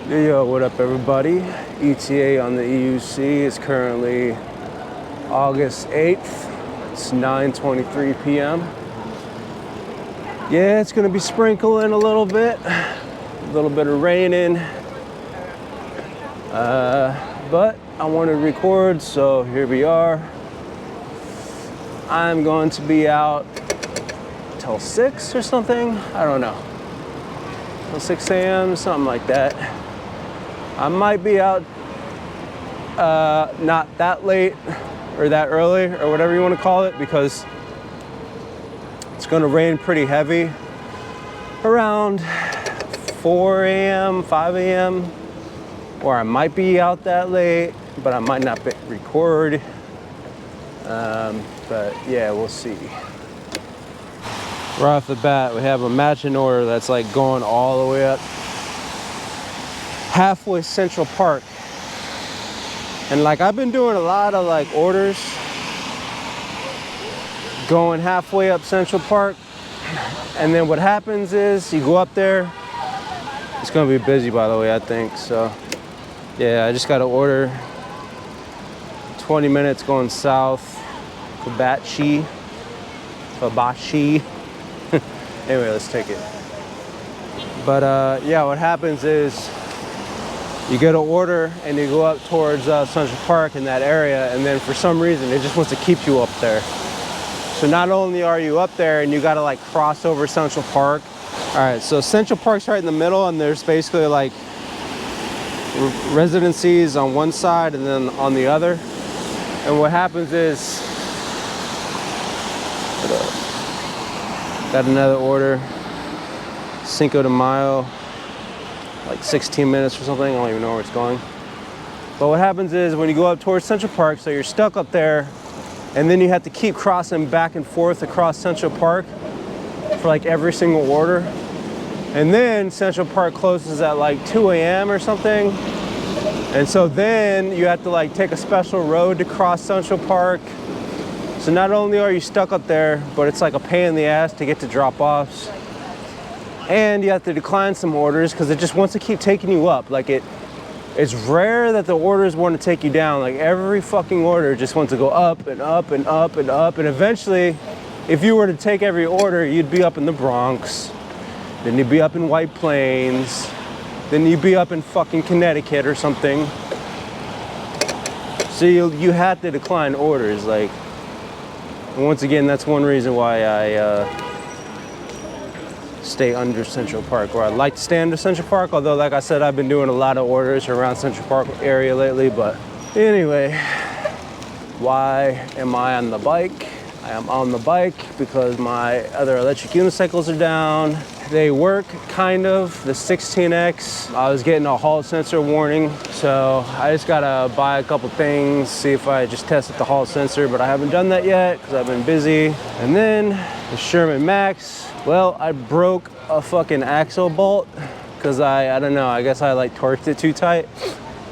Yo, what up everybody? ETA on the EUC is currently August 8th. It's 9:23 p.m. Yeah, it's gonna be sprinkling a little bit of raining. But I want to record, so here we are. I'm going to be out till 6 or something. I don't know. Till 6 a.m., something like that. I might be out not that late or that early or whatever you want to call it, because it's going to rain pretty heavy around 4 a.m., 5 a.m. Or I might be out that late, but I might not record. But yeah, we'll see. Right off the bat, we have a matching order that's like going all the way up halfway Central Park. And like I've been doing a lot of like orders going halfway up Central Park, and then what happens is you go up there, it's gonna be busy, by the way, I think. So yeah, I just got to order 20 minutes going south, Hibachi. Anyway, let's take it. But yeah, what happens is you get an order and you go up towards Central Park in that area, and then for some reason it just wants to keep you up there. So not only are you up there and you got to like cross over Central Park. All right, so Central Park's right in the middle, and there's basically like residencies on one side and then on the other. And what happens is, got another order, Cinco de Mayo, like 16 minutes or something. I don't even know where it's going. But what happens is when you go up towards Central Park, so you're stuck up there, and then you have to keep crossing back and forth across Central Park for like every single order. And then Central Park closes at like 2 a.m. or something. And so then you have to like take a special road to cross Central Park. So not only are you stuck up there, but it's like a pain in the ass to get to drop-offs. And you have to decline some orders because it just wants to keep taking you up. Like it's rare that the orders want to take you down. Like every fucking order just wants to go up and up and up and up. And eventually, if you were to take every order, you'd be up in the Bronx. Then you'd be up in White Plains. Then you'd be up in fucking Connecticut or something. So you had to decline orders. Like, and once again, that's one reason why I stay under Central Park, or I like to stay under Central Park. Although, like I said, I've been doing a lot of orders around Central Park area lately. But anyway, why am I on the bike? I am on the bike because my other electric unicycles are down. They work, kind of. The 16X, I was getting a halt sensor warning, so I just gotta buy a couple things, see if I just tested the halt sensor, but I haven't done that yet because I've been busy. And then the Sherman Max, well, I broke a fucking axle bolt because I don't know, I guess I like torqued it too tight.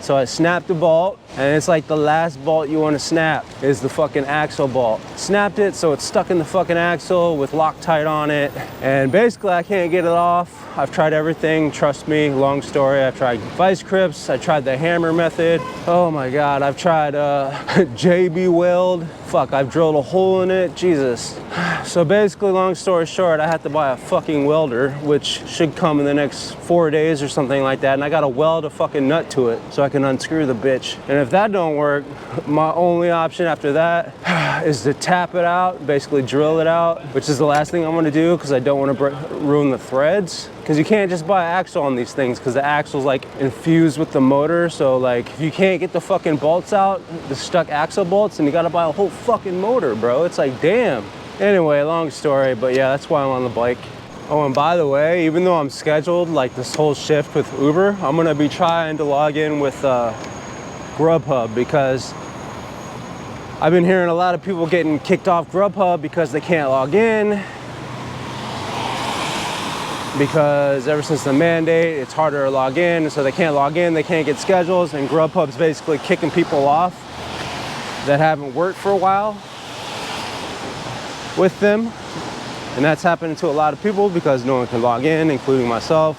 So I snapped the bolt, and it's like the last bolt you want to snap is the fucking axle bolt. Snapped it, so it's stuck in the fucking axle with Loctite on it. And basically I can't get it off. I've tried everything, trust me, long story. I've tried vice grips, I tried the hammer method. Oh my God, I've tried JB weld. Fuck, I've drilled a hole in it, Jesus. So basically, long story short, I had to buy a fucking welder, which should come in the next 4 days or something like that. And I gotta weld a fucking nut to it so I can unscrew the bitch. And if that don't work, my only option after that is to tap it out, basically drill it out, which is the last thing I'm gonna do because I don't want to ruin the threads. Because you can't just buy axle on these things because the axle's like infused with the motor. So like if you can't get the fucking bolts out, the stuck axle bolts, and you gotta buy a whole fucking motor, bro. It's like, damn. Anyway, long story, but yeah, that's why I'm on the bike. Oh, and by the way, even though I'm scheduled like this whole shift with Uber, I'm gonna be trying to log in with GrubHub because I've been hearing a lot of people getting kicked off GrubHub because they can't log in. Because ever since the mandate, it's harder to log in, so they can't log in, they can't get schedules, and GrubHub's basically kicking people off that haven't worked for a while with them. And that's happening to a lot of people because no one can log in, including myself.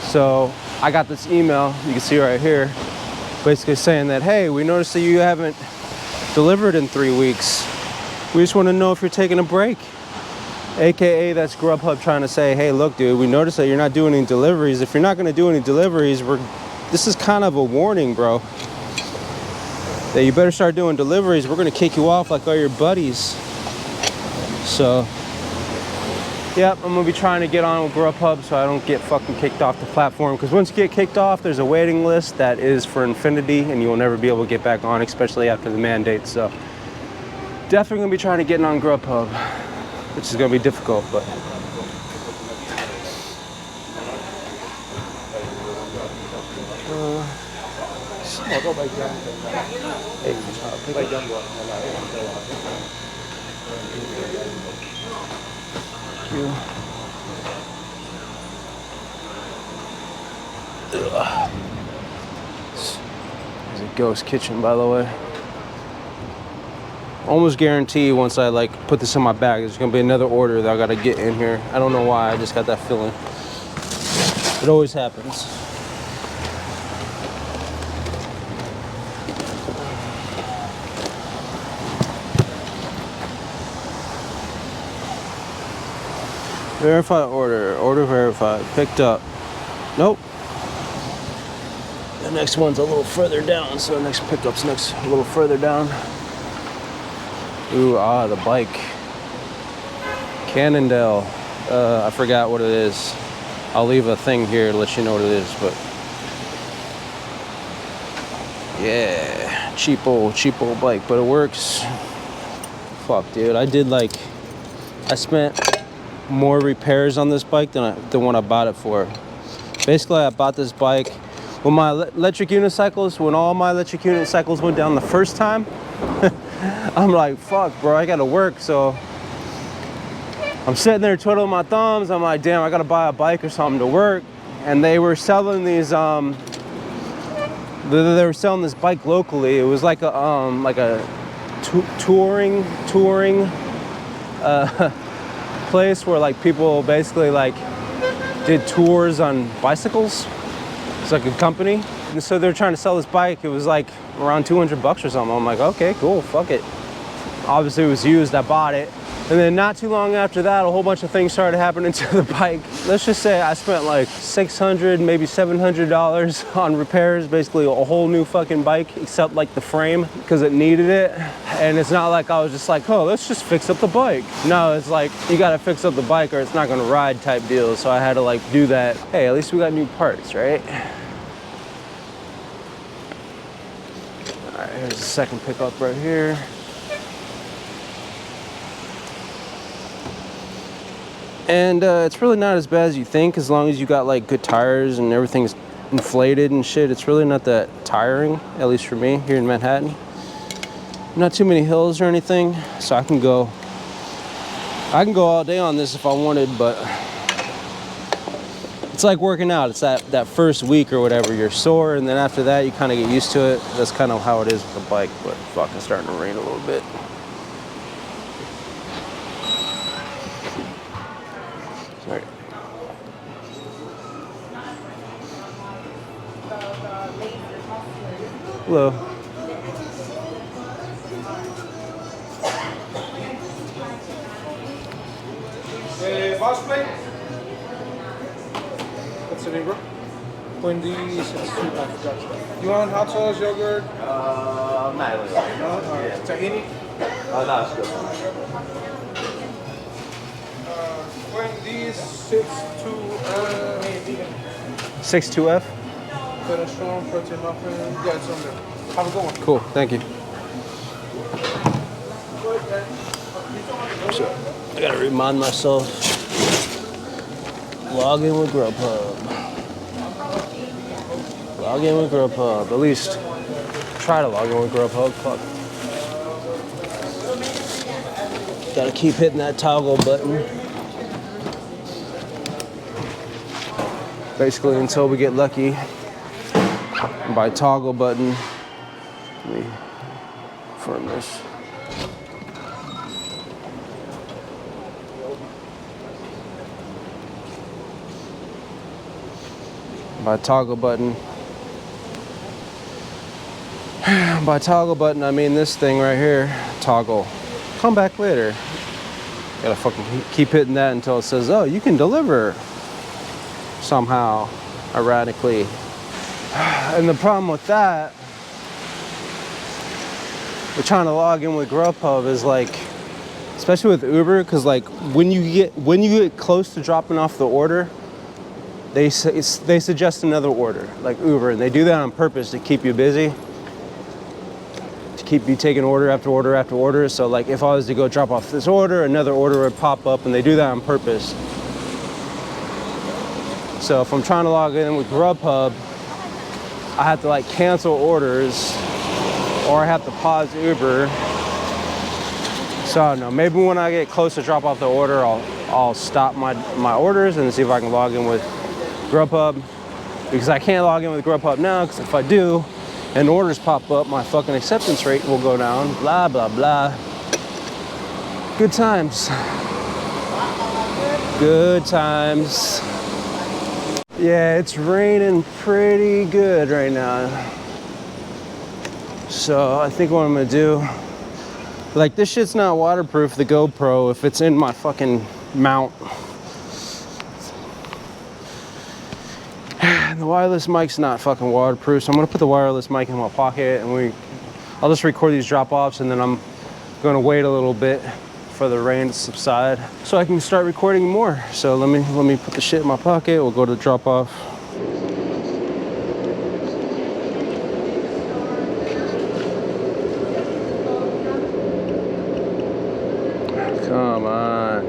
So I got this email, you can see right here, basically saying that, hey, we noticed that you haven't delivered in 3 weeks. We just want to know if you're taking a break. AKA that's GrubHub trying to say, hey, look, dude, we noticed that you're not doing any deliveries. If you're not going to do any deliveries, this is kind of a warning, bro. That you better start doing deliveries. We're going to kick you off like all your buddies. So, yep, I'm going to be trying to get on with GrubHub so I don't get fucking kicked off the platform. Because once you get kicked off, there's a waiting list that is for infinity, and you'll never be able to get back on, especially after the mandate. So, definitely going to be trying to get on GrubHub, which is going to be difficult, but. There's a ghost kitchen, by the way. Almost guarantee once I like put this in my bag, there's gonna be another order that I gotta get in here. I don't know why, I just got that feeling. It always happens. Verify order, order verified, picked up. Nope. The next one's a little further down, so the next pickup's a little further down. Ooh, the bike. Cannondale. I forgot what it is. I'll leave a thing here to let you know what it is, but. Yeah, cheap old bike, but it works. Fuck, dude, I spent more repairs on this bike than what I bought it for. Basically, I bought this bike when my electric unicycles, when all my electric unicycles went down the first time. I'm like, fuck, bro, I gotta work. So I'm sitting there twiddling my thumbs. I'm like, damn, I gotta buy a bike or something to work. And they were selling these, they were selling this bike locally. It was like a touring place where like people basically like did tours on bicycles. It's like a company. And so they're trying to sell this bike. It was like around 200 bucks or something. I'm like, okay, cool, fuck it. Obviously it was used, I bought it. And then not too long after that, a whole bunch of things started happening to the bike. Let's just say I spent like $600, maybe $700 on repairs, basically a whole new fucking bike, except like the frame, because it needed it. And it's not like I was just like, oh, let's just fix up the bike. No, it's like, you gotta fix up the bike or it's not gonna ride type deal. So I had to like do that. Hey, at least we got new parts, right? All right, here's the second pickup right here. And it's really not as bad as you think, as long as you got like good tires and everything's inflated and shit. It's really not that tiring, at least for me here in Manhattan. Not too many hills or anything, so I can go all day on this if I wanted, but it's like working out. It's that first week or whatever, you're sore, and then after that you kind of get used to it. That's kind of how it is with the bike, but fuck, it's starting to rain a little bit. Sorry. Hello. Boss plate? What's the name, bro? Wendy's. You want hot sauce, yogurt? Not really. No? Yeah. Tahini? No, it's good. Wendy's 62 62F? Better strong protein muffin. Yeah, it's on there. Have a good one. Cool, thank you. So, I gotta remind myself, log in with GrubHub. Log in with GrubHub, at least try to log in with GrubHub, fuck. Gotta keep hitting that toggle button. Basically until we get lucky. And by toggle button, let me confirm this. By toggle button. By toggle button, I mean this thing right here. Toggle. Come back later. Gotta fucking keep hitting that until it says, oh, you can deliver. Somehow, erratically. And the problem with that, we're trying to log in with GrubHub is like, especially with Uber, because like when you get close to dropping off the order, they suggest another order, like Uber, and they do that on purpose to keep you busy, to keep you taking order after order after order. So like if I was to go drop off this order, another order would pop up, and they do that on purpose. So if I'm trying to log in with GrubHub, I have to like cancel orders, or I have to pause Uber. So I don't know, maybe when I get close to drop off the order, I'll stop my orders and see if I can log in with GrubHub, because I can't log in with GrubHub now, because if I do and orders pop up, my fucking acceptance rate will go down, blah, blah, blah. Good times. Good times. Yeah, it's raining pretty good right now. So I think what I'm gonna do, like this shit's not waterproof, the GoPro, if it's in my fucking mount. The wireless mic's not fucking waterproof, so I'm gonna put the wireless mic in my pocket, and I'll just record these drop-offs, and then I'm gonna wait a little bit for the rain to subside so I can start recording more. So let me put the shit in my pocket. We'll go to the drop-off. Come on.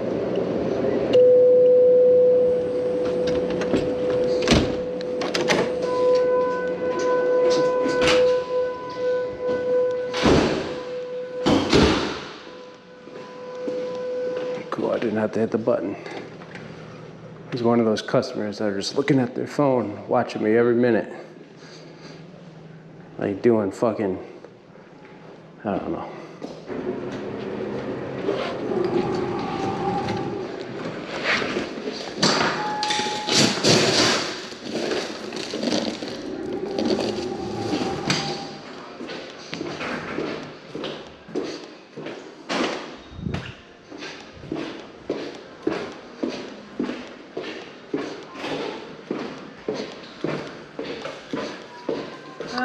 Cool, I didn't have to hit the button. He's one of those customers that are just looking at their phone, watching me every minute. Like doing fucking, I don't know.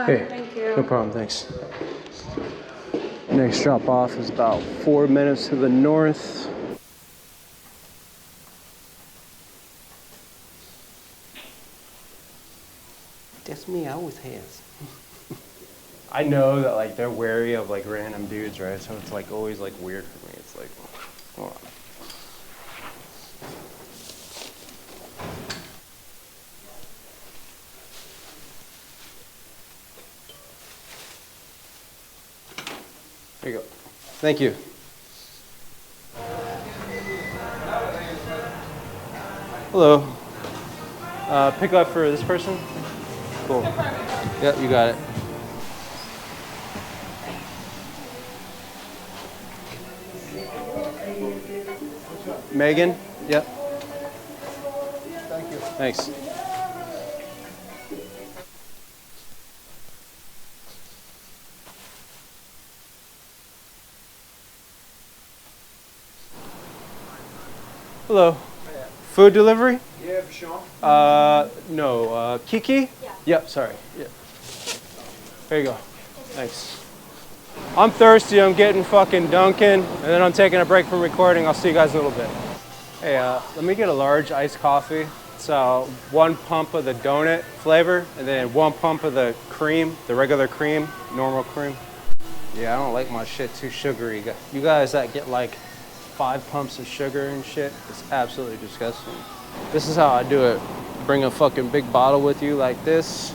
Hey, thank you. no problem, thanks. Next drop off is about 4 minutes to the north. That's me, I always has. I know that like they're wary of like random dudes, right? So it's like always like weird for me. It's like, hold on. There you go. Thank you. Hello. Pick up for this person? Cool. Yep, you got it. Megan? Yep. Thank you. Thanks. Hello. Food delivery? Yeah, for sure. No. Kiki? Yeah. Yep, sorry. Yeah. There you go. Thanks. I'm thirsty. I'm getting fucking Dunkin', and then I'm taking a break from recording. I'll see you guys in a little bit. Hey, let me get a large iced coffee. It's 1 pump of the donut flavor, and then 1 pump of the cream, the regular cream, normal cream. Yeah, I don't like my shit too sugary. You guys that get like 5 pumps of sugar and shit, it's absolutely disgusting. This is how I do it. Bring a fucking big bottle with you like this.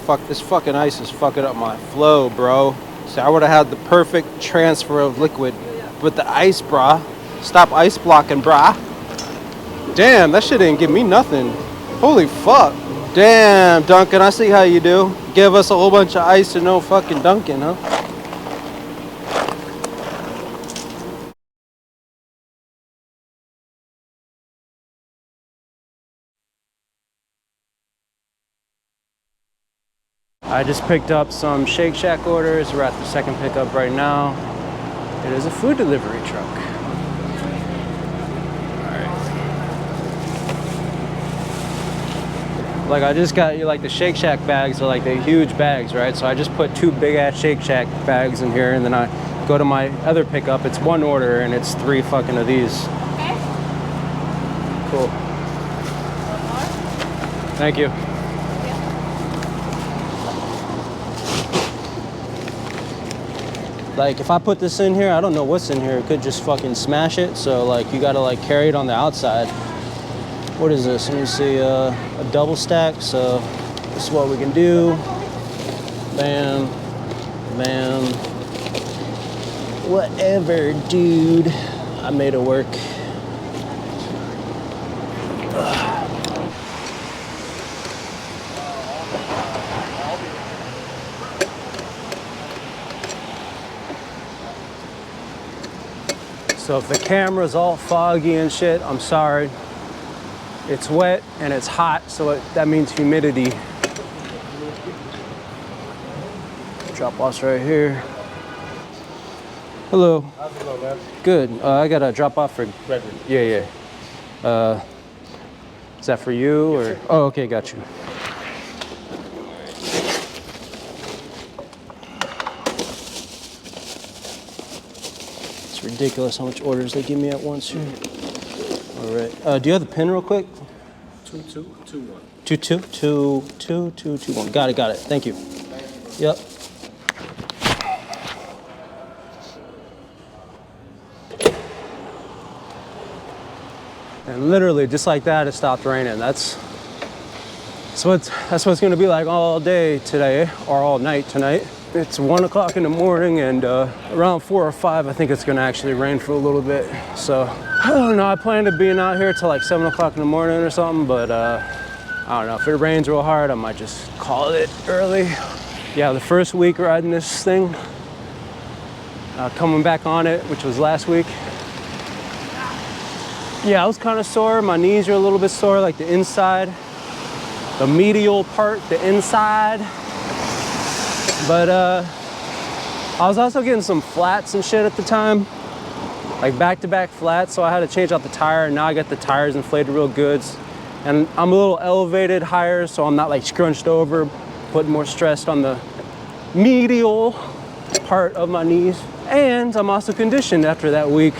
Fuck, this fucking ice is fucking up my flow, bro. So I would have had the perfect transfer of liquid with the ice, brah. Stop ice blocking, brah. Damn, that shit didn't give me nothing. Holy fuck. Damn, Duncan, I see how you do. Give us a whole bunch of ice and no fucking Dunkin', huh? I just picked up some Shake Shack orders. We're at the second pickup right now. It is a food delivery truck. Like I just got like the Shake Shack bags are like the huge bags, right? So I just put 2 big ass Shake Shack bags in here, and then I go to my other pickup. It's 1 order and it's 3 fucking of these. Okay. Cool. Thank you. Like if I put this in here, I don't know what's in here. It could just fucking smash it. So like you gotta like carry it on the outside. What is this? Let me see, a double stack. So this is what we can do. Bam, bam. Whatever, dude. I made it work. So if the camera's all foggy and shit, I'm sorry. It's wet and it's hot, so that means humidity. Drop offs right here. Hello. How's it going, man? Good. I got a drop off for. Gregory. Yeah. Is that for you or? Oh, okay, got you. It's ridiculous how much orders they give me at once here. All right. Do you have the pin real quick? 2221. 222221. Got it. Thank you. Yep. And literally, just like that, it stopped raining. That's what it's going to be like all day today, or all night tonight. It's 1 o'clock in the morning, and around 4 or 5, I think it's going to actually rain for a little bit. So I don't know. I plan to being out here till like 7 o'clock in the morning or something, but I don't know. If it rains real hard, I might just call it early. Yeah, the first week riding this thing, coming back on it, which was last week. Yeah, I was kind of sore. My knees are a little bit sore, like the inside, the medial part, the inside. But I was also getting some flats and shit at the time, like back-to-back flats. So I had to change out the tire, and now I got the tires inflated real good. And I'm a little elevated higher, so I'm not like scrunched over, putting more stress on the medial part of my knees. And I'm also conditioned after that week.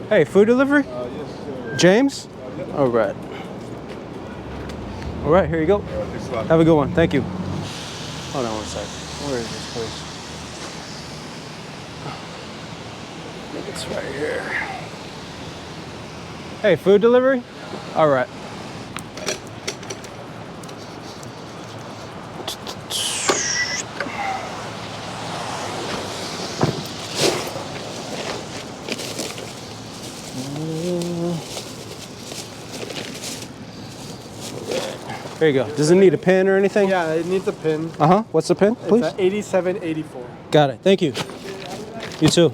Hey, food delivery? Yes, sir. James? All right. All right, here you go. Thanks a lot. Have a good one. Thank you. Hold on one sec. Where is this place? I think it's right here. Hey, food delivery? All right. There you go. Does it need a pin or anything? Yeah, it needs a pin. Uh-huh. What's the pin, please? It's 8784. Got it. Thank you. You too.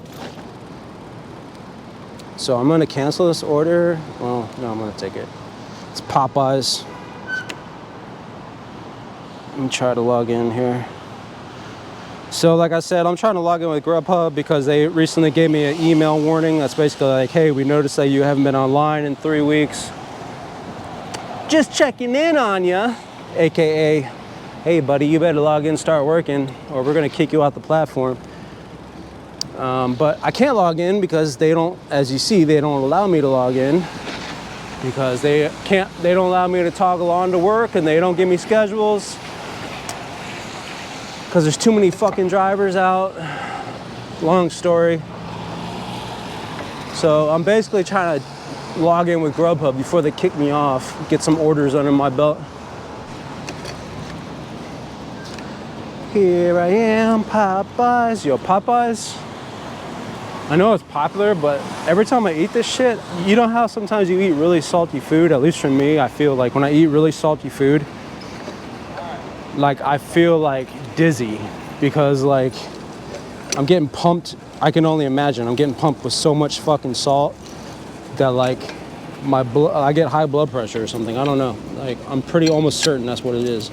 So I'm gonna cancel this order. Well, no, I'm gonna take it. It's Popeyes. Let me try to log in here. So like I said, I'm trying to log in with GrubHub because they recently gave me an email warning that's basically like, hey, we noticed that you haven't been online in 3 weeks. Just checking in on ya, AKA, hey buddy, you better log in, start working, or we're gonna kick you off the platform. But I can't log in because they don't, as you see, they don't allow me to log in because they don't allow me to toggle on to work, and they don't give me schedules because there's too many fucking drivers out. Long story. So I'm basically trying to log in with GrubHub before they kick me off, get some orders under my belt. Here I am, Popeyes. Yo, Popeyes. I know it's popular, but every time I eat this shit, you know how sometimes you eat really salty food? At least for me, I feel like when I eat really salty food, like I feel like dizzy because like I'm getting pumped. I can only imagine I'm getting pumped with so much fucking salt that like I get high blood pressure or something. I don't know. Like I'm pretty almost certain that's what it is.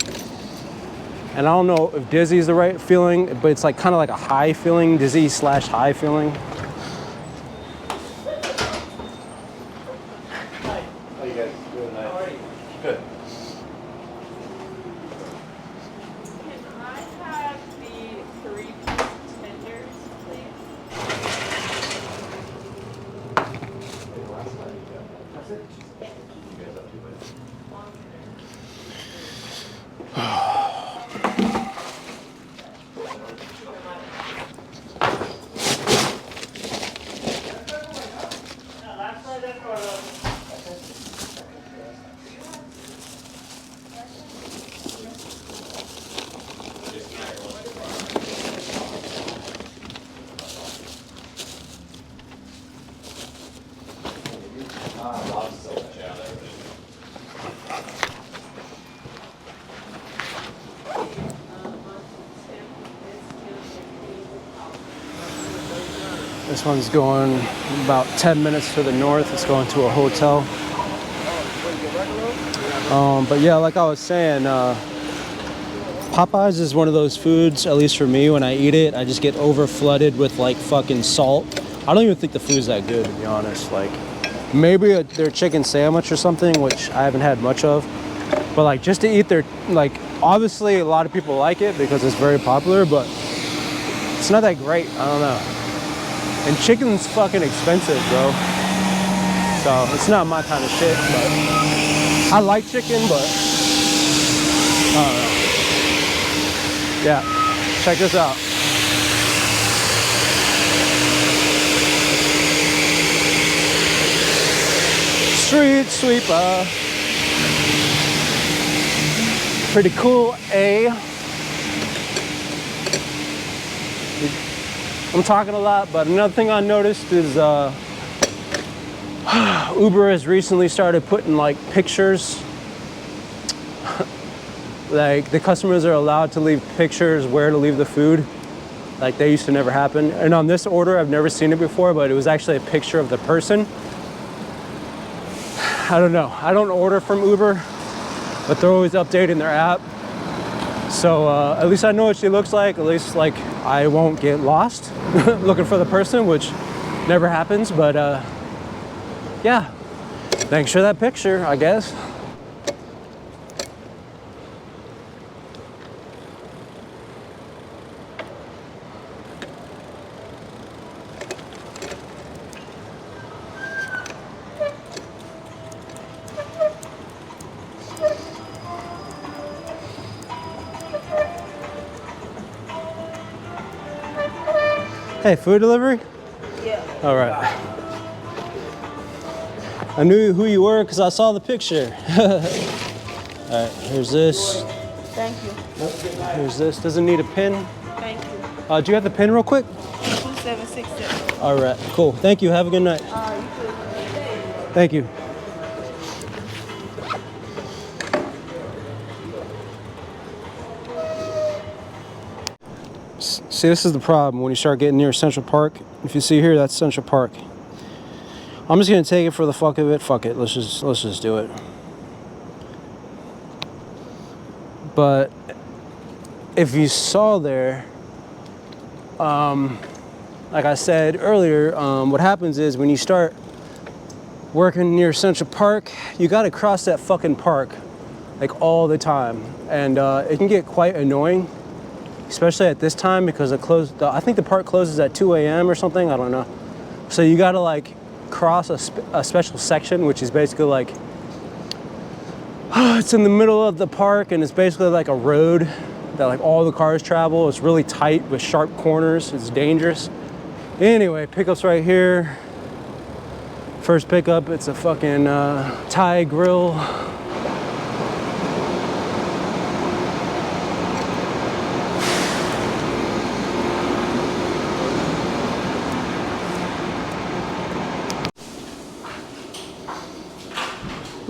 And I don't know if dizzy is the right feeling, but it's like kind of like a high feeling, dizzy / high feeling. How you guys doing tonight? Good. Can I have the 3-piece tenders, please? This one's going about 10 minutes to the north. It's going to a hotel. But yeah, like I was saying, Popeyes is one of those foods, at least for me, when I eat it, I just get over flooded with like fucking salt. I don't even think the food's that good, to be honest. Like maybe their chicken sandwich or something, which I haven't had much of. But like just to eat their, like obviously a lot of people like it because it's very popular, but it's not that great. I don't know. And chicken's fucking expensive, bro. So it's not my kind of shit, but I like chicken, but I don't know. Yeah, check this out. Street sweeper. Pretty cool, eh? I'm talking a lot, but another thing I noticed is Uber has recently started putting like pictures. Like the customers are allowed to leave pictures where to leave the food. Like that used to never happen. And on this order, I've never seen it before, but it was actually a picture of the person. I don't know. I don't order from Uber, but they're always updating their app. So at least I know what she looks like. At least like I won't get lost looking for the person, which never happens. But yeah, thanks for that picture, I guess. Hey, food delivery? Yeah. All right. I knew who you were because I saw the picture. All right, here's this. Thank you. Here's this. Doesn't need a pin. Thank you. Do you have the pin real quick? 2767. All right, cool. Thank you. Have a good night. You too. Thank you. See, this is the problem when you start getting near Central Park. If you see here, that's Central Park. I'm just gonna take it for the fuck of it. Fuck it. Let's just do it. But if you saw there, like I said earlier, what happens is when you start working near Central Park, you gotta cross that fucking park like all the time, and it can get quite annoying. Especially at this time because it closed. I think the park closes at 2 a.m. or something. I don't know. So you got to like cross a special section, which is basically like it's in the middle of the park, and it's basically like a road that like all the cars travel. It's really tight with sharp corners. It's dangerous. Anyway, pickup's right here. First pickup, it's a fucking Thai grill.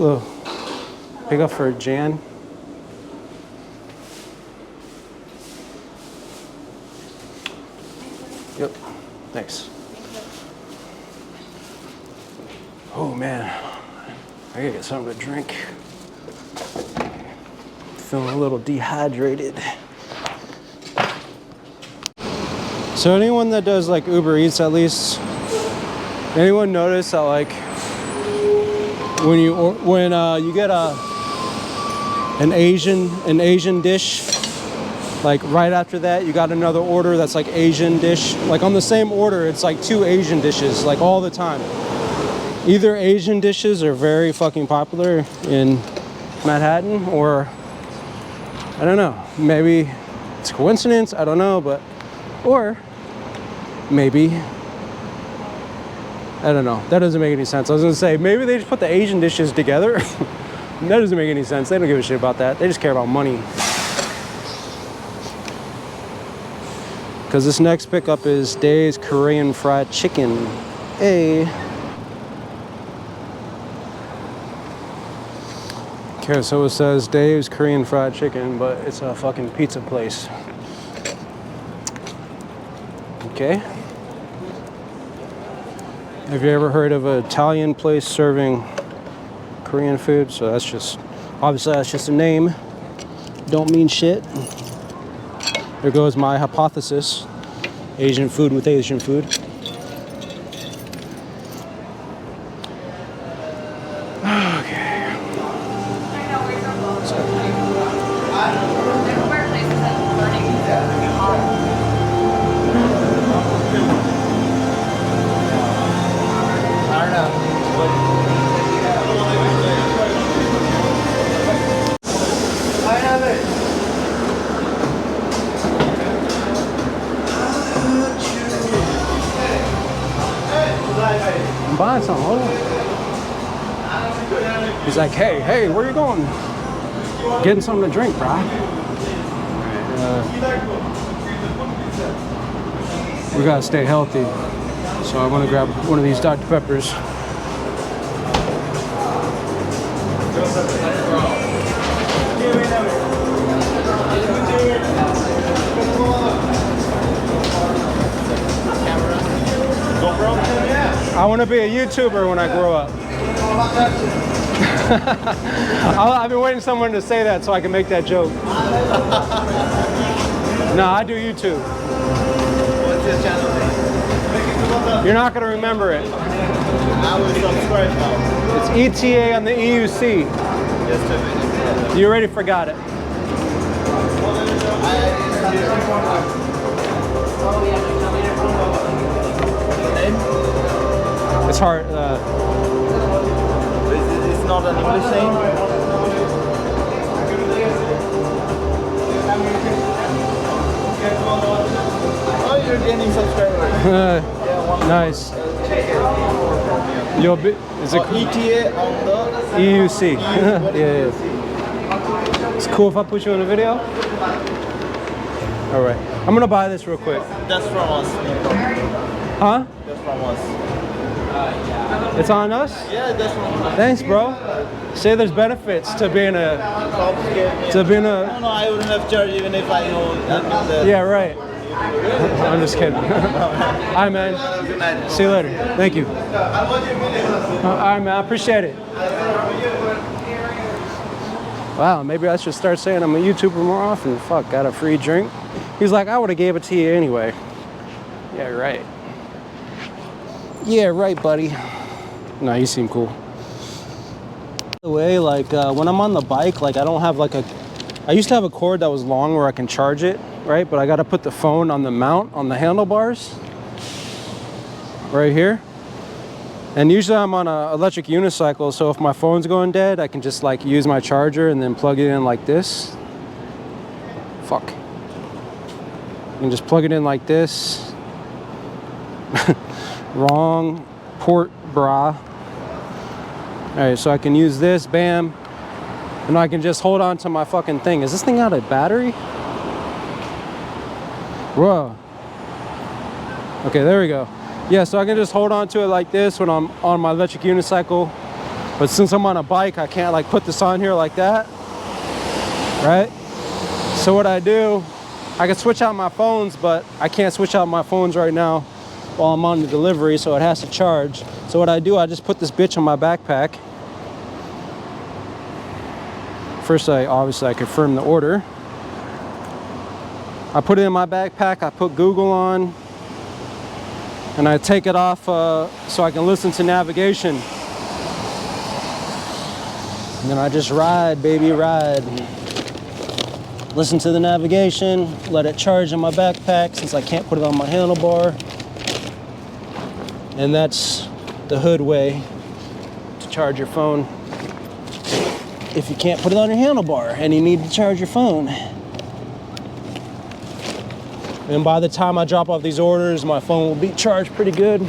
little pickup for Jan. Yep, thanks. Oh man, I gotta get something to drink. Feeling a little dehydrated. So anyone that does like Uber Eats, at least, anyone notice that like when you get an Asian dish, like right after that you got another order that's like Asian dish, like on the same order it's like 2 Asian dishes, like all the time. Either Asian dishes are very fucking popular in Manhattan, or I don't know, maybe it's coincidence, I don't know, but or maybe, I don't know, that doesn't make any sense. I was gonna say maybe they just put the Asian dishes together. That doesn't make any sense. They don't give a shit about that. They just care about money. Because this next pickup is Dave's Korean fried chicken. Hey. Okay, so it says Dave's Korean fried chicken, but it's a fucking pizza place. Okay. Have you ever heard of an Italian place serving Korean food? So that's just, obviously that's just a name. Don't mean shit. There goes my hypothesis. Asian food with Asian food. I'm buying something, hold on. He's like, hey, where you going? Getting something to drink, bro. We gotta stay healthy. So I'm gonna grab one of these Dr. Peppers. I want to be a YouTuber when I grow up. I've been waiting for someone to say that so I can make that joke. No, I do YouTube. What's your channel name? You're not going to remember it. I will subscribe now. It's ETAonTheEUC. Just a minute. You already forgot it. Name? It's hard. It's not an English name? Oh, you're gaining subscribers. Nice. You'll be, is it ETA on the EUC? Yeah. It's cool if I put you in a video? All right. I'm gonna buy this real quick. That's from us. Huh? That's from us. It's on us? Yeah, that's from us. Thanks, bro. Say there's benefits to being a. No, I wouldn't have charged even if I know that. Yeah, right. I'm just kidding. All right, man. See you later. Thank you. All right, man. I appreciate it. Wow, maybe I should start saying I'm a YouTuber more often. Fuck, got a free drink. He's like, I would have gave it to you anyway. Yeah, right. Yeah, right, buddy. No, you seem cool. By the way, like when I'm on the bike, like I don't have like a. I used to have a cord that was long where I can charge it, right? But I got to put the phone on the mount on the handlebars, right here. And usually I'm on an electric unicycle, so if my phone's going dead, I can just like use my charger and then plug it in like this. Fuck. You can just plug it in like this. Wrong port, brah. All right, so I can use this, bam. And I can just hold on to my fucking thing. Is this thing out of battery? Whoa. Okay, there we go. Yeah, so I can just hold on to it like this when I'm on my electric unicycle. But since I'm on a bike, I can't like put this on here like that, right? So what I do, I can switch out my phones, but I can't switch out my phones right now while I'm on the delivery, so it has to charge. So what I do, I just put this bitch on my backpack. First, obviously I confirm the order. I put it in my backpack, I put Google on, and I take it off so I can listen to navigation. And then I just ride, baby, ride. Listen to the navigation, let it charge in my backpack since I can't put it on my handlebar. And that's the hood way to charge your phone if you can't put it on your handlebar and you need to charge your phone. And by the time I drop off these orders, my phone will be charged pretty good.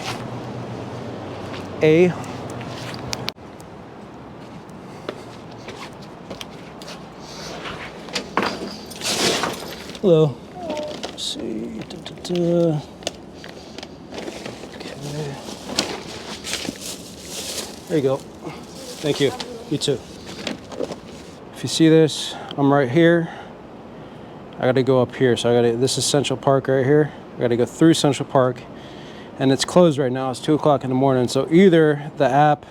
Hello. Let's see. Okay. There you go. Thank you. You too. If you see this, I'm right here. I gotta go up here. So this is Central Park right here. I gotta go through Central Park. And it's closed right now. It's 2 o'clock in the morning. So either the app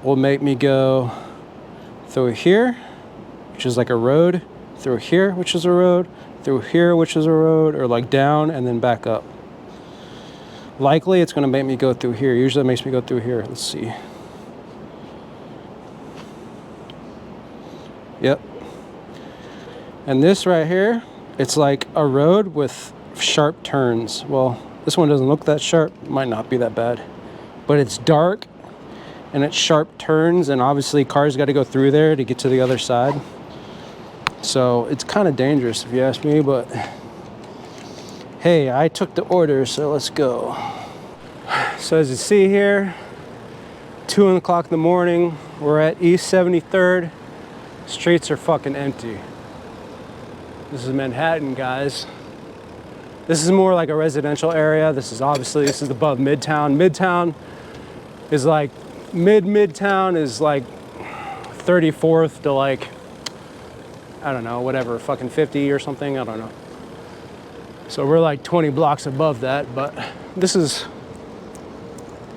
will make me go through here, which is like a road, through here, which is a road, through here, which is a road, or like down and then back up. Likely it's gonna make me go through here. Usually it makes me go through here. Let's see. Yep. And this right here, it's like a road with sharp turns. Well, this one doesn't look that sharp. It might not be that bad. But it's dark and it's sharp turns, and obviously cars got to go through there to get to the other side. So it's kind of dangerous if you ask me, but hey, I took the order, so let's go. So as you see here, 2 o'clock in the morning, we're at East 73rd. Streets are fucking empty. This is Manhattan, guys. This is more like a residential area. This is above Midtown. Midtown is like, Midtown is like 34th to like, I don't know, whatever, fucking 50 or something, I don't know. So we're like 20 blocks above that, but this is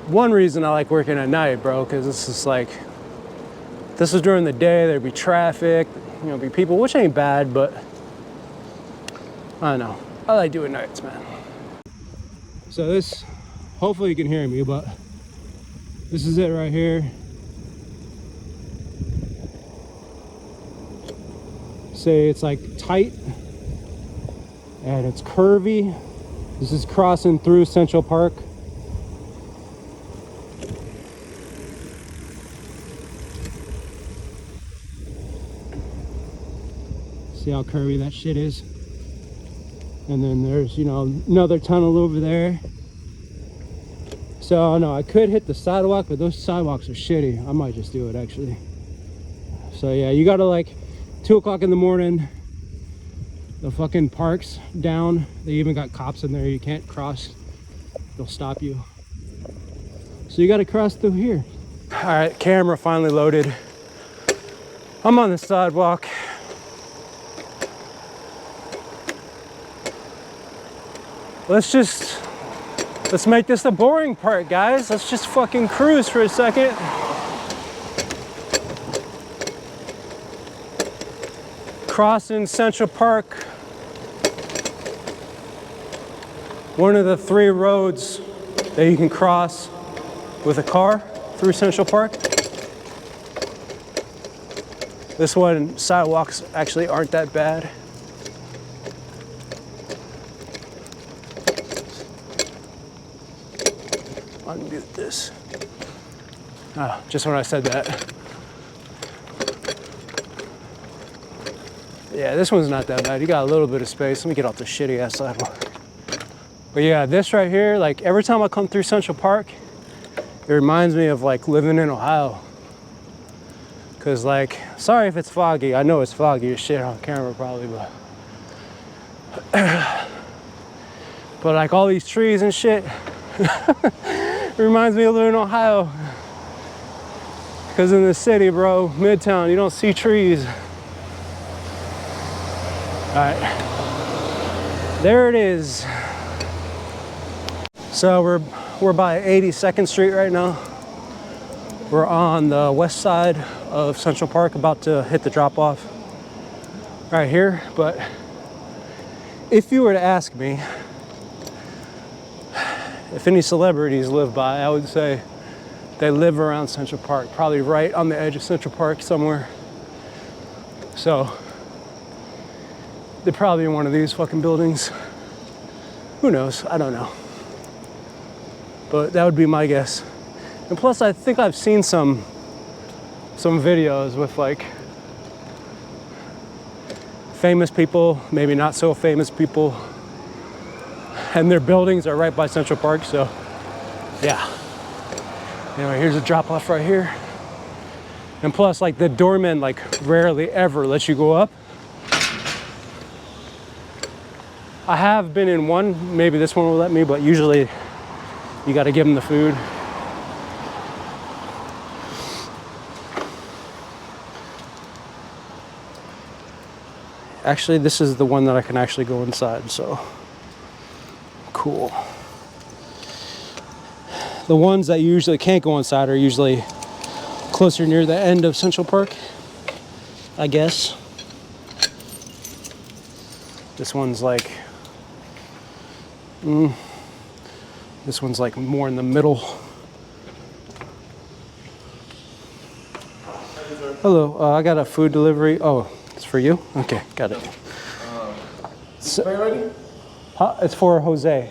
one reason I like working at night, bro, because this is like, this is during the day, there'd be traffic, you know, be people, which ain't bad, but I don't know. I like doing nights, man. So this, hopefully you can hear me, but this is it right here. Say it's like tight and it's curvy. This is crossing through Central Park. See how curvy that shit is? And then there's, you know, another tunnel over there. So no, I could hit the sidewalk, but those sidewalks are shitty. I might just do it actually. So yeah, you gotta like 2 o'clock in the morning, the fucking park's down. They even got cops in there. You can't cross, they'll stop you. So you gotta cross through here. All right, camera finally loaded. I'm on the sidewalk. Let's make this the boring part, guys. Let's just fucking cruise for a second. Crossing Central Park. One of the 3 roads that you can cross with a car through Central Park. This one, sidewalks actually aren't that bad. Unmute this. Oh, just when I said that. Yeah, this one's not that bad. You got a little bit of space. Let me get off this shitty ass sidewalk. But yeah, this right here, like every time I come through Central Park, it reminds me of like living in Ohio. Cause like, sorry if it's foggy. I know it's foggy as shit on camera probably, but but like all these trees and shit. It reminds me of living in Ohio. Because in the city, bro, Midtown, you don't see trees. All right, there it is. So we're by 82nd Street right now. We're on the west side of Central Park, about to hit the drop off right here. But if you were to ask me if any celebrities live by, I would say they live around Central Park, probably right on the edge of Central Park somewhere. So they're probably in one of these fucking buildings. Who knows? I don't know. But that would be my guess. And plus, I think I've seen some videos with like famous people, maybe not so famous people, and their buildings are right by Central Park, so yeah. Anyway, here's a drop off right here. And plus, like, the doorman like rarely ever lets you go up. I have been in one, maybe this one will let me, but usually you got to give them the food. Actually, this is the one that I can actually go inside, so cool. The ones that you usually can't go inside are usually closer near the end of Central Park, I guess. This one's like, this one's like more in the middle. Hello, I got a food delivery. Oh, it's for you? Okay, got it. So, ready? Huh? It's for Jose.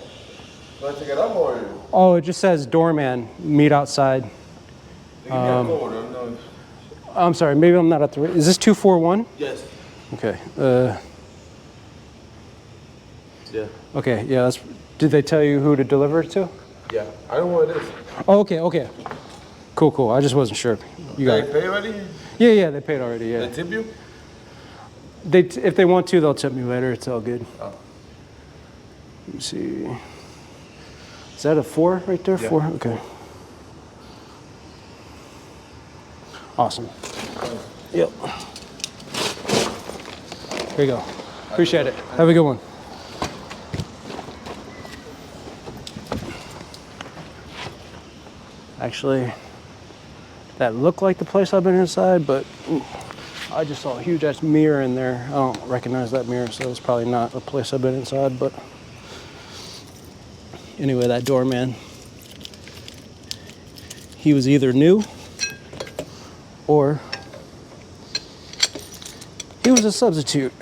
Let's take it up or? Oh, it just says Doorman, meet outside. I'm sorry, maybe I'm not at the, is this 241? Yes. Okay. Yeah. Okay, yeah, that's, did they tell you who to deliver it to? Yeah, I don't know what it is. Oh, okay, okay. Cool, cool. I just wasn't sure. You got They pay already? Yeah, yeah, they paid already, yeah. They tip you? If they want to, they'll tip me later. It's all good. Oh. Let me see. Is that a 4 right there? Yeah. 4? Okay. Awesome. Yep. Here you go. Appreciate it. Have a good one. Actually, that looked like the place I've been inside, but I just saw a huge ass mirror in there. I don't recognize that mirror, so it's probably not a place I've been inside, but anyway, that doorman, he was either new or he was a substitute.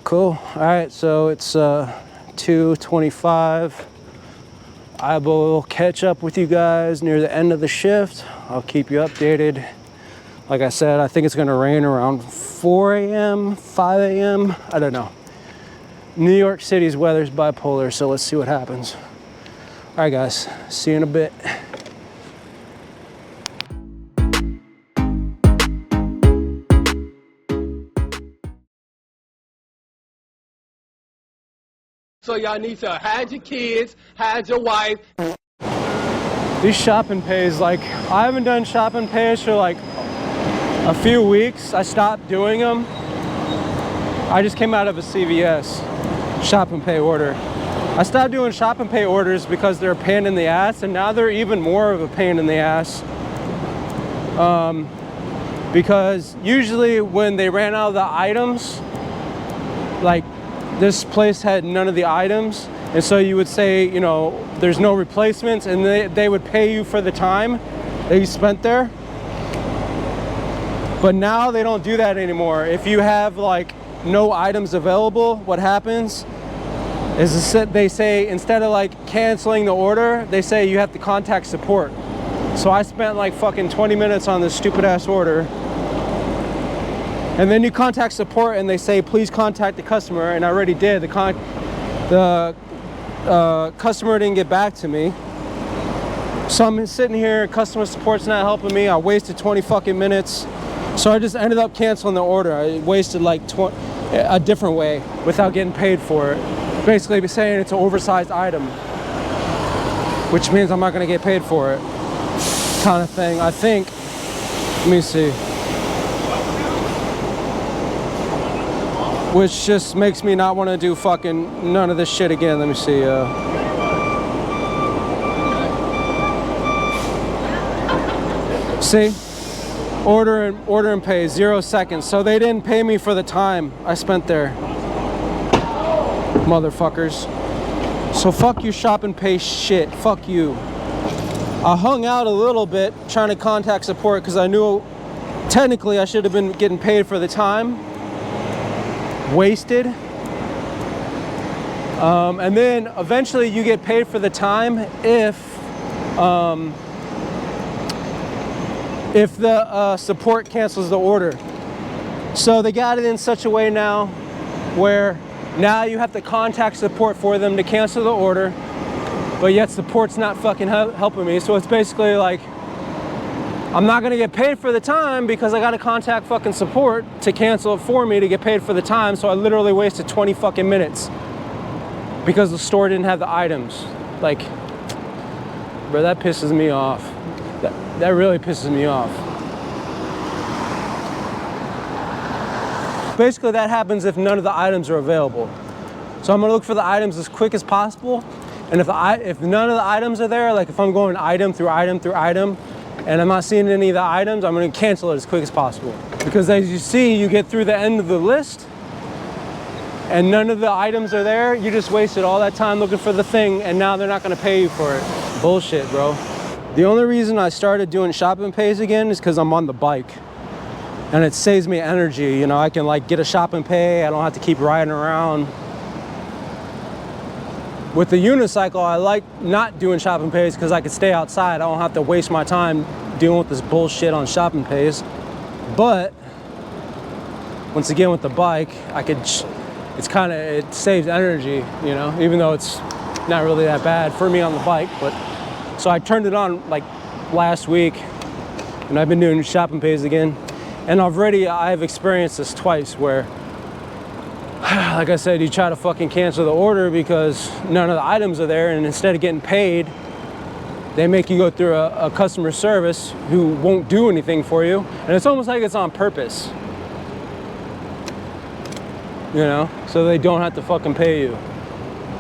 Cool. All right, so it's 2:25. I will catch up with you guys near the end of the shift. I'll keep you updated. Like I said, I think it's gonna rain around 4 a.m., 5 a.m. I don't know. New York City's weather's bipolar, so let's see what happens. All right, guys, see you in a bit. So y'all need to hide your kids, hide your wife. These shopping pays, like, I haven't done shopping pays for like a few weeks. I stopped doing them. I just came out of a CVS shop and pay order. I stopped doing shop and pay orders because they're a pain in the ass, and now they're even more of a pain in the ass. Because usually when they ran out of the items, like, this place had none of the items, and so you would say, you know, there's no replacements, and they would pay you for the time that you spent there. But now they don't do that anymore. If you have like no items available, what happens is they say, instead of like canceling the order, they say you have to contact support. So I spent like fucking 20 minutes on this stupid ass order. And then you contact support and they say, please contact the customer, and I already did. The customer didn't get back to me. So I'm sitting here, customer support's not helping me. I wasted 20 fucking minutes. So I just ended up canceling the order. I wasted like a different way without getting paid for it. Basically saying it's an oversized item. which means I'm not gonna get paid for it, kind of thing. I think, let me see. Which just makes me not want to do fucking none of this shit again. Let me see. See? Order and pay, 0 seconds. So they didn't pay me for the time I spent there. Motherfuckers. So fuck you, shop and pay shit. Fuck you. I hung out a little bit trying to contact support because I knew technically I should have been getting paid for the time wasted. And then eventually you get paid for the time if the support cancels the order. So they got it in such a way now where now you have to contact support for them to cancel the order, but yet support's not fucking helping me. So it's basically like I'm not gonna get paid for the time because I gotta contact fucking support to cancel it for me to get paid for the time. So I literally wasted 20 fucking minutes because the store didn't have the items. Like, bro, that pisses me off. That really pisses me off. Basically, that happens if none of the items are available. So I'm gonna look for the items as quick as possible. And if none of the items are there, like if I'm going item through item through item, and I'm not seeing any of the items, I'm gonna cancel it as quick as possible. Because as you see, you get through the end of the list, and none of the items are there, you just wasted all that time looking for the thing, and now they're not gonna pay you for it. Bullshit, bro. The only reason I started doing shop and pays again is because I'm on the bike. And it saves me energy, you know, I can like get a shop and pay, I don't have to keep riding around. With the unicycle, I like not doing shop and pays because I can stay outside. I don't have to waste my time dealing with this bullshit on shop and pays. But once again with the bike, it saves energy, you know, even though it's not really that bad for me on the bike. But so I turned it on like last week, and I've been doing shop and pays again. And I've experienced this twice where, like I said, you try to fucking cancel the order because none of the items are there, and instead of getting paid, they make you go through a customer service who won't do anything for you. And it's almost like it's on purpose, you know, so they don't have to fucking pay you.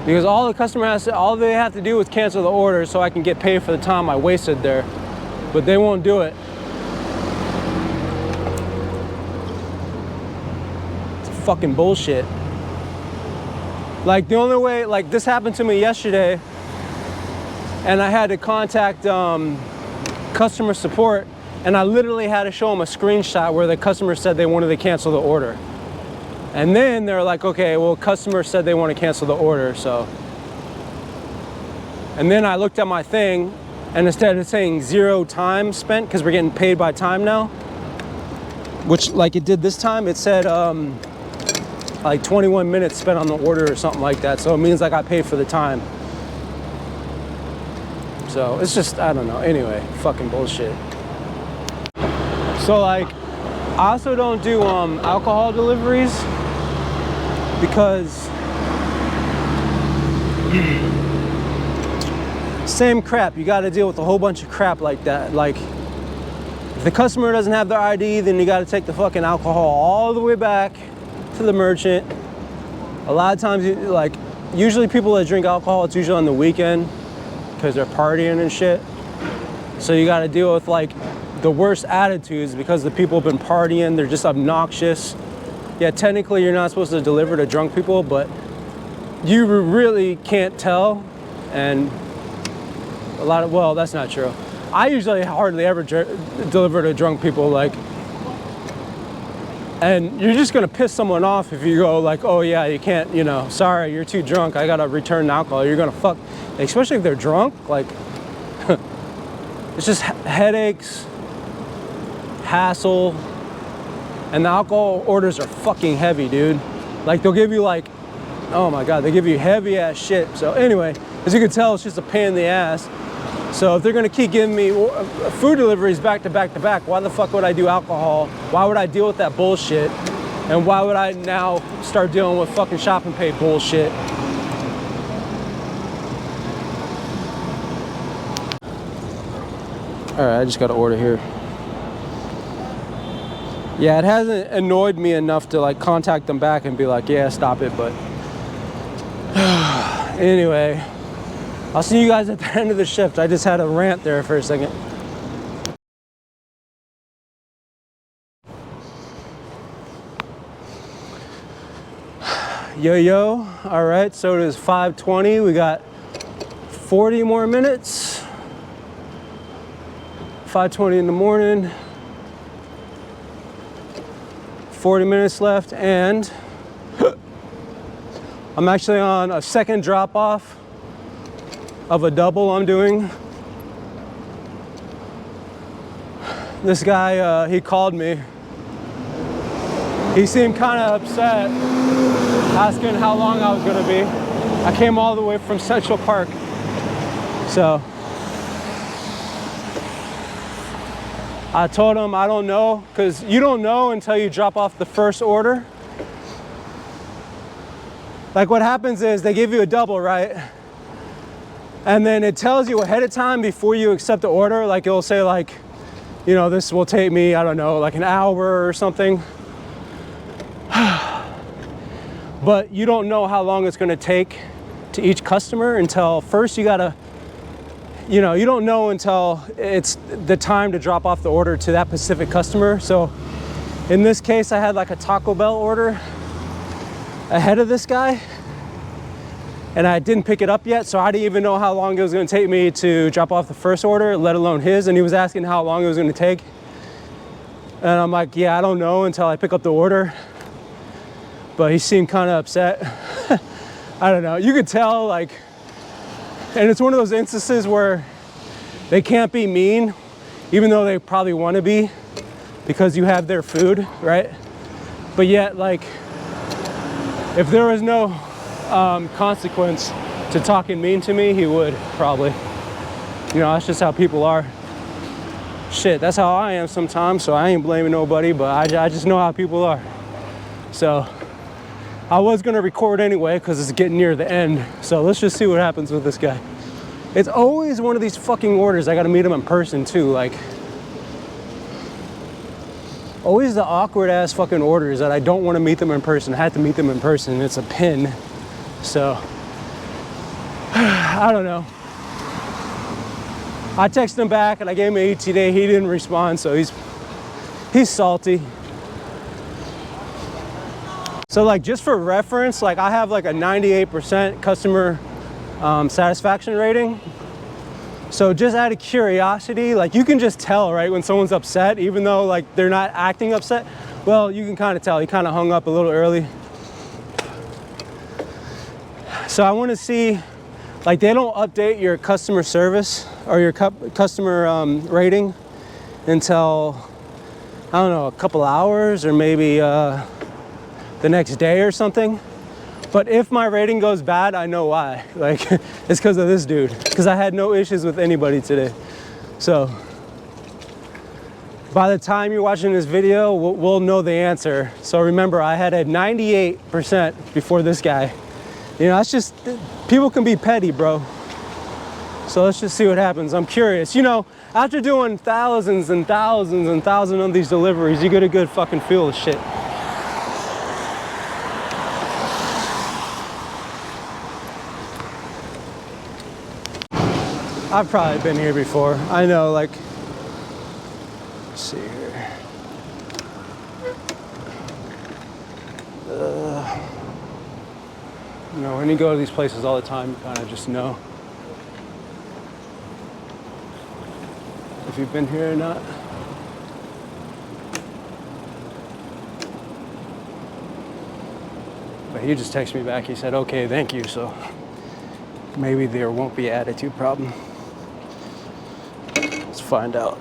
Because all they have to do is cancel the order so I can get paid for the time I wasted there. But they won't do it. Fucking bullshit. Like the only way, like this happened to me yesterday, and I had to contact customer support, and I literally had to show them a screenshot where the customer said they wanted to cancel the order. And then they're like, okay, well, customer said they want to cancel the order, so. And then I looked at my thing, and instead of saying 0 time spent, because we're getting paid by time now, which like it did this time, it said like 21 minutes spent on the order or something like that. So it means I got paid for the time. So it's just, I don't know. Anyway, fucking bullshit. So like, I also don't do alcohol deliveries because same crap. You got to deal with a whole bunch of crap like that. Like, if the customer doesn't have their ID, then you got to take the fucking alcohol all the way back to the merchant. A lot of times, usually people that drink alcohol, it's usually on the weekend because they're partying and shit. So you got to deal with like the worst attitudes because the people have been partying, they're just obnoxious. Yeah, technically you're not supposed to deliver to drunk people, but you really can't tell. And well, that's not true. I usually hardly ever deliver to drunk people, like, and you're just gonna piss someone off if you go like, oh yeah, you can't, you know, sorry, you're too drunk, I gotta return the alcohol. You're gonna fuck, especially if they're drunk, like, it's just headaches, hassle, and the alcohol orders are fucking heavy, dude. Like, they'll give you like, oh my God, they give you heavy ass shit. So anyway, as you can tell, it's just a pain in the ass. So if they're gonna keep giving me food deliveries back to back to back, why the fuck would I do alcohol? Why would I deal with that bullshit? And why would I now start dealing with fucking shop and pay bullshit? All right, I just got to order here. Yeah, it hasn't annoyed me enough to like contact them back and be like, yeah, stop it. But anyway, I'll see you guys at the end of the shift. I just had a rant there for a second. Yo, all right, so it is 5:20. We got 40 more minutes. 5:20 in the morning. 40 minutes left, and I'm actually on a second drop off of a double I'm doing. This guy, he called me. He seemed kind of upset, asking how long I was gonna be. I came all the way from Central Park. So I told him I don't know, because you don't know until you drop off the first order. Like what happens is they give you a double, right? And then it tells you ahead of time before you accept the order. Like it'll say like, you know, this will take me, I don't know, like an hour or something. But you don't know how long it's gonna take to each customer until first you gotta, you know, you don't know until it's the time to drop off the order to that specific customer. So in this case, I had like a Taco Bell order ahead of this guy, and I didn't pick it up yet. So I didn't even know how long it was gonna take me to drop off the first order, let alone his. And he was asking how long it was gonna take. And I'm like, yeah, I don't know until I pick up the order. But he seemed kind of upset. I don't know, you could tell, like, and it's one of those instances where they can't be mean, even though they probably want to be, because you have their food, right? But yet, like, if there was no consequence to talking mean to me, he would probably. You know, that's just how people are. Shit, that's how I am sometimes, so I ain't blaming nobody, but I just know how people are. So I was gonna record anyway because it's getting near the end. So let's just see what happens with this guy. It's always one of these fucking orders. I gotta meet him in person too. Like, always the awkward ass fucking orders that I don't want to meet them in person. I had to meet them in person. It's a pin. So I don't know. I texted him back and I gave him an ETA. He didn't respond, so he's salty. So like, just for reference, like I have like a 98% customer satisfaction rating. So just out of curiosity, like you can just tell, right, when someone's upset, even though like they're not acting upset. Well, you can kind of tell. He kind of hung up a little early. So I want to see, like, they don't update your customer service or your customer rating until, I don't know, a couple hours or maybe the next day or something. But if my rating goes bad, I know why. Like, it's because of this dude, because I had no issues with anybody today. So by the time you're watching this video, we'll know the answer. So remember, I had a 98% before this guy. You know, that's just, people can be petty, bro. So let's just see what happens. I'm curious. You know, after doing thousands and thousands and thousands of these deliveries, you get a good fucking feel of shit. I've probably been here before. I know, like, let's see here. You know, when you go to these places all the time, you kind of just know if you've been here or not. But he just texted me back. He said, okay, thank you. So maybe there won't be an attitude problem. Let's find out.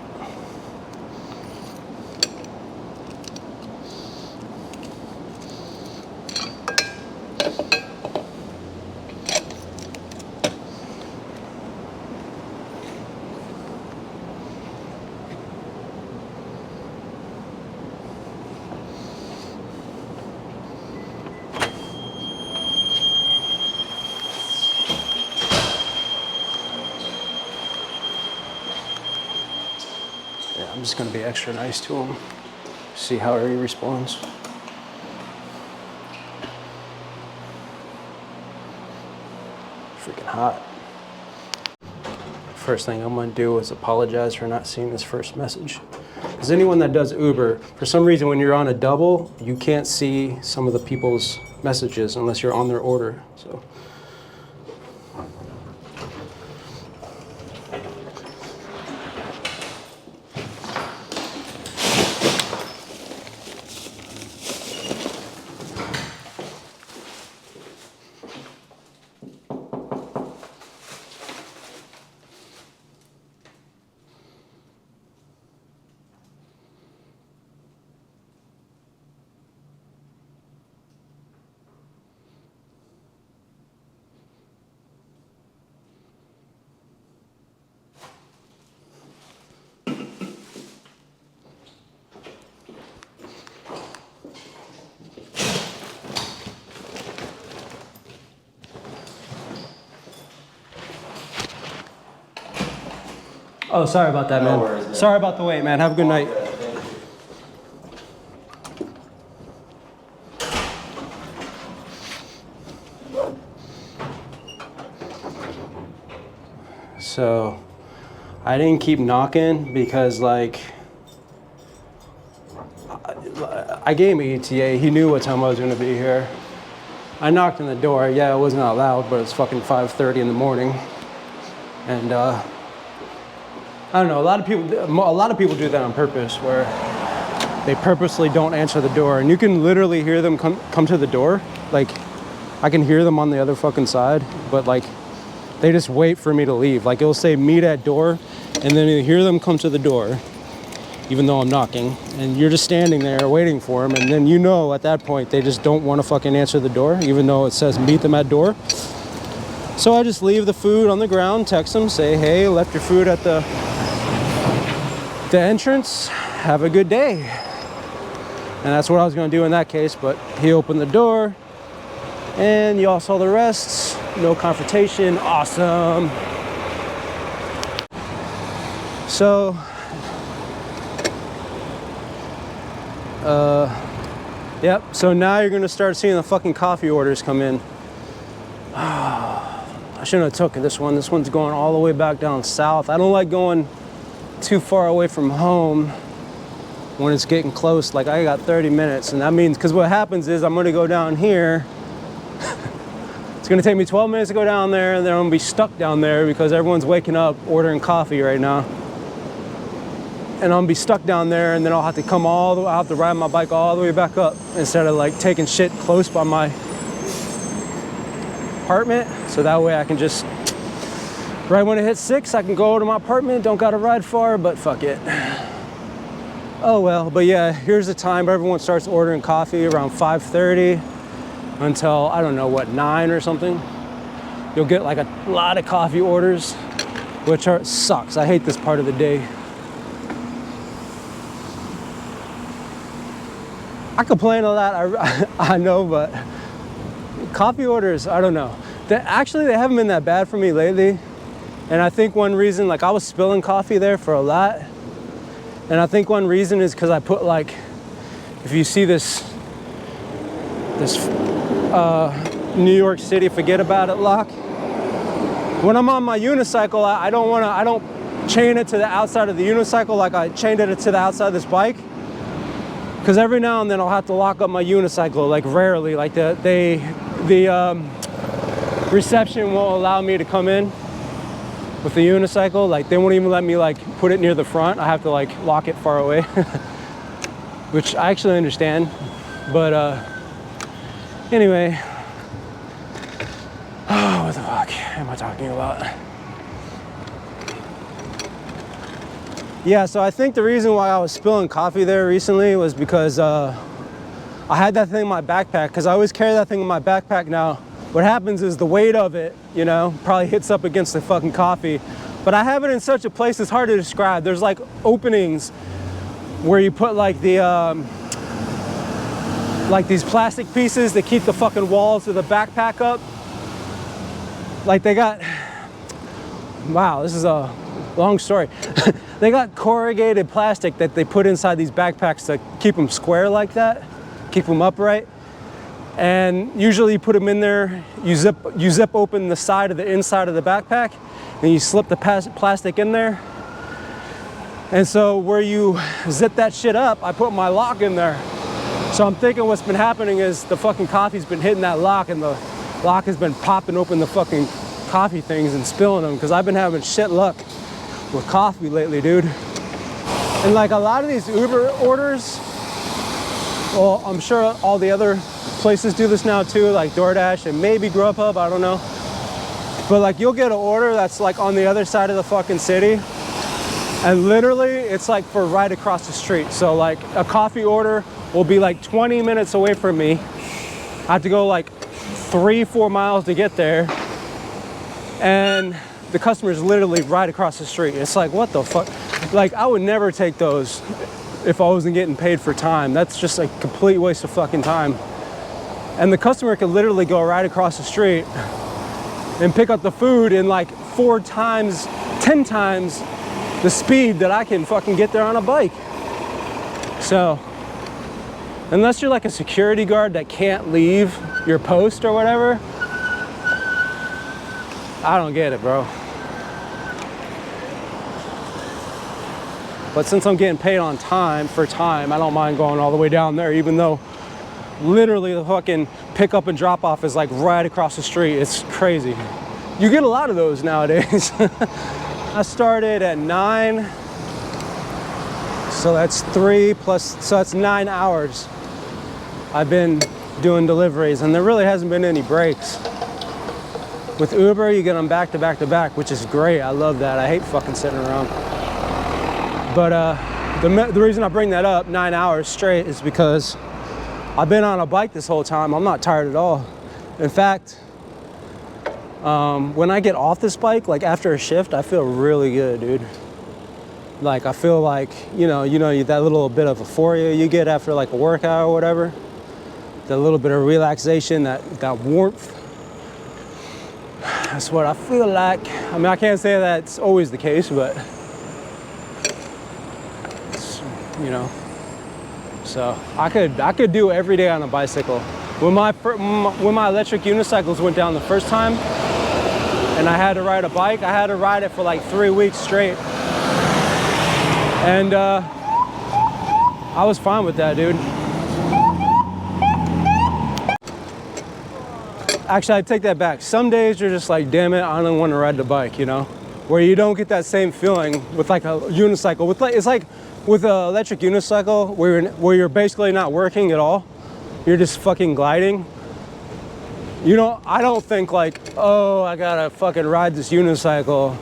just gonna be extra nice to him. See how he responds. Freaking hot. First thing I'm gonna do is apologize for not seeing this first message. Because anyone that does Uber, for some reason when you're on a double, you can't see some of the people's messages unless you're on their order. So. Oh, sorry about that, man. No worries, man. Sorry about the wait, man. Have a good night. So, I didn't keep knocking because, like, I gave him ETA. He knew what time I was going to be here. I knocked on the door. Yeah, it wasn't that loud, but it's fucking 5:30 in the morning. And, I don't know, a lot of people do that on purpose, where they purposely don't answer the door, and you can literally hear them come to the door. Like, I can hear them on the other fucking side, but like, they just wait for me to leave. Like, it'll say meet at door, and then you hear them come to the door, even though I'm knocking, and you're just standing there waiting for them, and then you know at that point they just don't want to fucking answer the door, even though it says meet them at door. So I just leave the food on the ground, text them, say, hey, left your food at the entrance, have a good day. And that's what I was going to do in that case, but he opened the door and y'all saw the rest. No confrontation. Awesome. So yep, so now you're going to start seeing the fucking coffee orders come in. I shouldn't have took this one. This one's going all the way back down south. I don't like going too far away from home when it's getting close. Like, I got 30 minutes, and that means, because what happens is I'm going to go down here. It's going to take me 12 minutes to go down there, and then I'm going to be stuck down there because everyone's waking up ordering coffee right now. And I'm going to be stuck down there, and then I'll have to come all the way, I'll have to ride my bike all the way back up instead of like taking shit close by my apartment. So that way I can just, right when it hits 6, I can go to my apartment, don't gotta ride far, but fuck it. Oh well, but yeah, here's the time everyone starts ordering coffee, around 5:30 until, I don't know what, 9 or something. You'll get like a lot of coffee orders, which sucks. I hate this part of the day. I complain a lot, I know, but coffee orders, I don't know. They haven't been that bad for me lately. And I think one reason, like, I was spilling coffee there for a lot. And I think one reason is because I put, like, if you see this New York City forget about it lock. When I'm on my unicycle, I don't chain it to the outside of the unicycle like I chained it to the outside of this bike. Because every now and then I'll have to lock up my unicycle, like rarely. Like the reception won't allow me to come in with the unicycle. Like, they won't even let me like put it near the front. I have to like lock it far away, which I actually understand. But anyway, oh, what the fuck am I talking about? Yeah, so I think the reason why I was spilling coffee there recently was because I had that thing in my backpack, because I always carry that thing in my backpack now. What happens is the weight of it, you know, probably hits up against the fucking coffee. But I have it in such a place it's hard to describe. There's like openings where you put like the, like these plastic pieces that keep the fucking walls of the backpack up. Like they got, wow, this is a long story. They got corrugated plastic that they put inside these backpacks to keep them square like that, keep them upright. And usually you put them in there, you zip open the side of the inside of the backpack, and you slip the plastic in there. And so where you zip that shit up, I put my lock in there. So I'm thinking what's been happening is the fucking coffee's been hitting that lock, and the lock has been popping open the fucking coffee things and spilling them, because I've been having shit luck with coffee lately, dude. And like a lot of these Uber orders, well, I'm sure all the other places do this now too, like DoorDash and maybe GrubHub, I don't know. But like you'll get an order that's like on the other side of the fucking city, and literally it's like for right across the street. So like a coffee order will be like 20 minutes away from me. I have to go like 3-4 miles to get there, and the customer is literally right across the street. It's like, what the fuck? Like I would never take those if I wasn't getting paid for time. That's just a complete waste of fucking time. And the customer could literally go right across the street and pick up the food in like 4 times, 10 times the speed that I can fucking get there on a bike. So, unless you're like a security guard that can't leave your post or whatever, I don't get it, bro. But since I'm getting paid on time, for time, I don't mind going all the way down there, even though literally the fucking pick up and drop off is like right across the street. It's crazy. You get a lot of those nowadays. I started at 9, so that's 3 plus, so that's 9 hours I've been doing deliveries, and there really hasn't been any breaks. With Uber, you get them back to back to back, which is great. I love that. I hate fucking sitting around. But the reason I bring that up, 9 hours straight, is because I've been on a bike this whole time. I'm not tired at all. In fact, when I get off this bike, like after a shift, I feel really good, dude. Like I feel like, you know, that little bit of euphoria you get after like a workout or whatever. That little bit of relaxation, that warmth. That's what I feel like. I mean, I can't say that's always the case, but it's, you know. So I could do every day on a bicycle. When my electric unicycles went down the first time, and I had to ride a bike, I had to ride it for like 3 weeks straight, and I was fine with that, dude. Actually, I take that back. Some days you're just like, damn it, I don't want to ride the bike, you know, where you don't get that same feeling with like a unicycle. With like, it's like with an electric unicycle where you're basically not working at all. You're just fucking gliding. You know, I don't think like, oh, I gotta fucking ride this unicycle